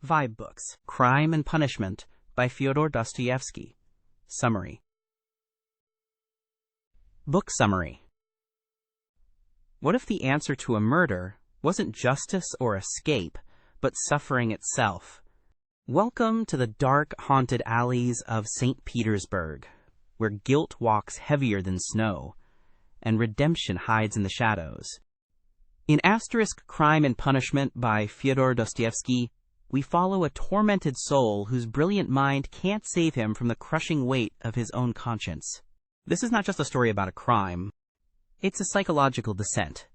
vibeBooks, Crime and Punishment by Fyodor Dostoyevsky. Summary. Book Summary. What if the answer to a murder wasn't justice or escape, but suffering itself? Welcome to the dark, haunted alleys of St. Petersburg, where guilt walks heavier than snow, and redemption hides in the shadows. In Crime and Punishment by Fyodor Dostoyevsky, we follow a tormented soul whose brilliant mind can't save him from the crushing weight of his own conscience. This is not just a story about a crime. It's a psychological descent,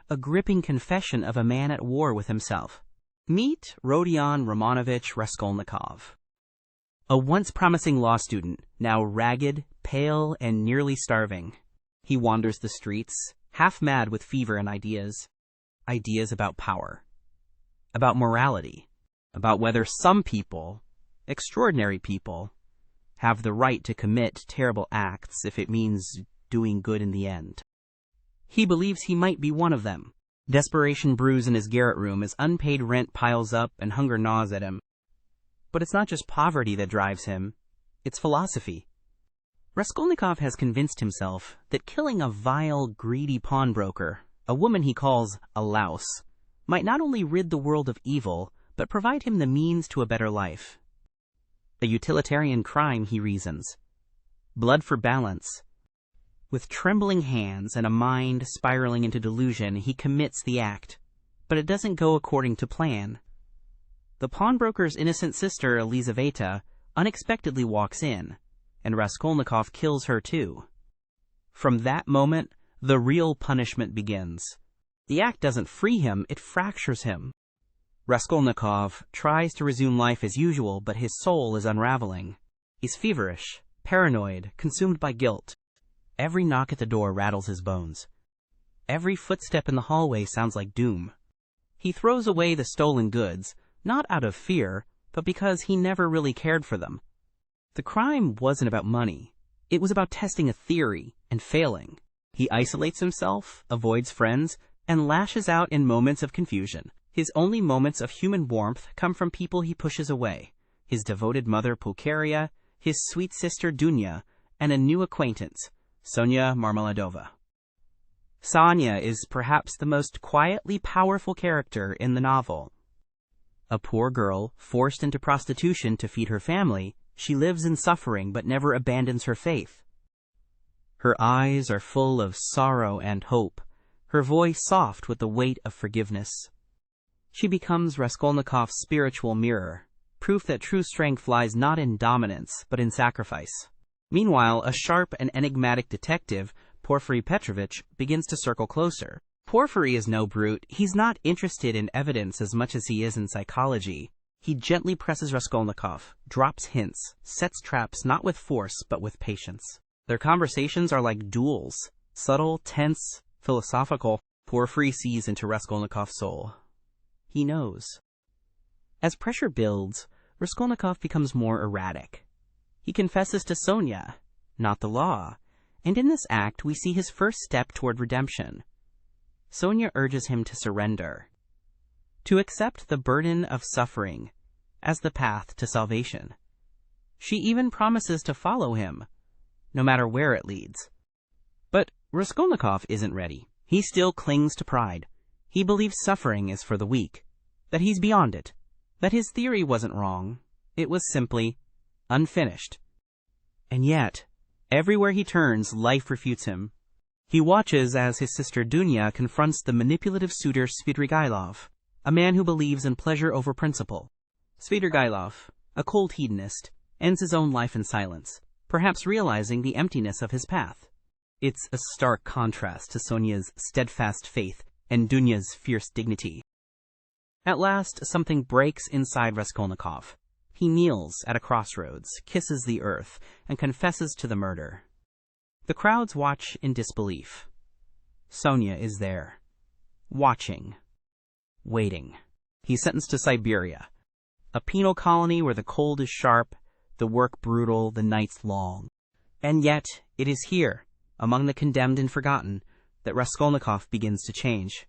a gripping confession of a man at war with himself. Meet Rodion Romanovich Raskolnikov, a once promising law student, now ragged, pale, and nearly starving. He wanders the streets, half mad with fever and ideas. Ideas about power, about morality, about whether some people, extraordinary people, have the right to commit terrible acts if it means doing good in the end. He believes he might be one of them. Desperation brews in his garret room as unpaid rent piles up and hunger gnaws at him. But it's not just poverty that drives him, it's philosophy. Raskolnikov has convinced himself that killing a vile, greedy pawnbroker, a woman he calls a louse, might not only rid the world of evil, but provide him the means to a better life. A utilitarian crime, he reasons. Blood for balance. With trembling hands and a mind spiraling into delusion, he commits the act. But it doesn't go according to plan. The pawnbroker's innocent sister, Elizaveta, unexpectedly walks in, and Raskolnikov kills her too. From that moment, the real punishment begins. The act doesn't free him, it fractures him. Raskolnikov tries to resume life as usual, but his soul is unraveling. He's feverish, paranoid, consumed by guilt. Every knock at the door rattles his bones. Every footstep in the hallway sounds like doom. He throws away the stolen goods, not out of fear, but because he never really cared for them. The crime wasn't about money. It was about testing a theory and failing. He isolates himself, avoids friends, and lashes out in moments of confusion. His only moments of human warmth come from people he pushes away. His devoted mother, Pulcheria, his sweet sister, Dunya, and a new acquaintance, Sonya Marmeladova. Sonya is perhaps the most quietly powerful character in the novel. A poor girl, forced into prostitution to feed her family, she lives in suffering but never abandons her faith. Her eyes are full of sorrow and hope, her voice soft with the weight of forgiveness. She becomes Raskolnikov's spiritual mirror, proof that true strength lies not in dominance, but in sacrifice. Meanwhile, a sharp and enigmatic detective, Porfiry Petrovich, begins to circle closer. Porfiry is no brute. He's not interested in evidence as much as he is in psychology. He gently presses Raskolnikov, drops hints, sets traps not with force, but with patience. Their conversations are like duels, subtle, tense, philosophical. Porfiry sees into Raskolnikov's soul. He knows. As pressure builds, Raskolnikov becomes more erratic. He confesses to Sonya, not the law, and in this act we see his first step toward redemption. Sonya urges him to surrender, to accept the burden of suffering as the path to salvation. She even promises to follow him, no matter where it leads. But Raskolnikov isn't ready. He still clings to pride. He believes suffering is for the weak, that he's beyond it, that his theory wasn't wrong, it was simply unfinished. And yet, everywhere he turns, life refutes him. He watches as his sister Dunya confronts the manipulative suitor Svidrigailov, a man who believes in pleasure over principle. Svidrigailov, a cold hedonist, ends his own life in silence, perhaps realizing the emptiness of his path. It's a stark contrast to Sonya's steadfast faith and Dunya's fierce dignity. At last, something breaks inside Raskolnikov. He kneels at a crossroads, kisses the earth, and confesses to the murder. The crowds watch in disbelief. Sonya is there, watching, waiting. He's sentenced to Siberia, a penal colony where the cold is sharp, the work brutal, the nights long. And yet, it is here, among the condemned and forgotten, that Raskolnikov begins to change.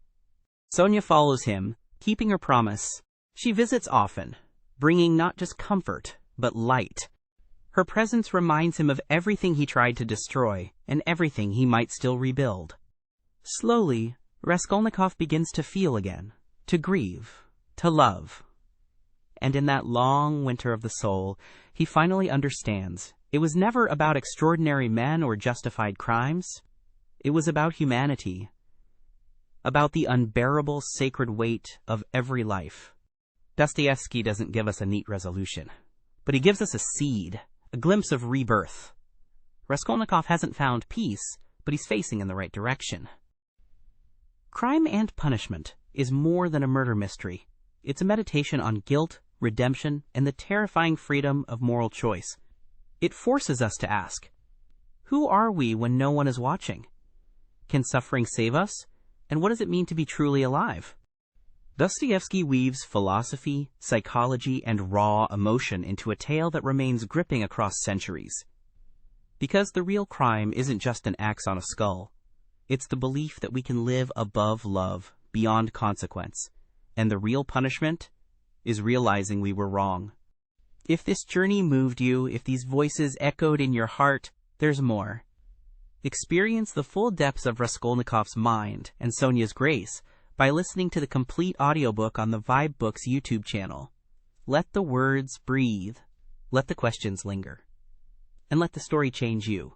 Sonya follows him, keeping her promise. She visits often, bringing not just comfort, but light. Her presence reminds him of everything he tried to destroy and everything he might still rebuild. Slowly, Raskolnikov begins to feel again, to grieve, to love. And in that long winter of the soul, he finally understands it was never about extraordinary men or justified crimes. It was about humanity, about the unbearable sacred weight of every life. Dostoyevsky doesn't give us a neat resolution, but he gives us a seed, a glimpse of rebirth. Raskolnikov hasn't found peace, but he's facing in the right direction. Crime and Punishment is more than a murder mystery. It's a meditation on guilt, redemption, and the terrifying freedom of moral choice. It forces us to ask, who are we when no one is watching? Can suffering save us? And what does it mean to be truly alive? Dostoyevsky weaves philosophy, psychology, and raw emotion into a tale that remains gripping across centuries. Because the real crime isn't just an axe on a skull. It's the belief that we can live above love, beyond consequence. And the real punishment is realizing we were wrong. If this journey moved you, if these voices echoed in your heart, there's more. Experience the full depths of Raskolnikov's mind and Sonia's grace by listening to the complete audiobook on the vibeBooks YouTube channel. Let the words breathe, let the questions linger, and let the story change you.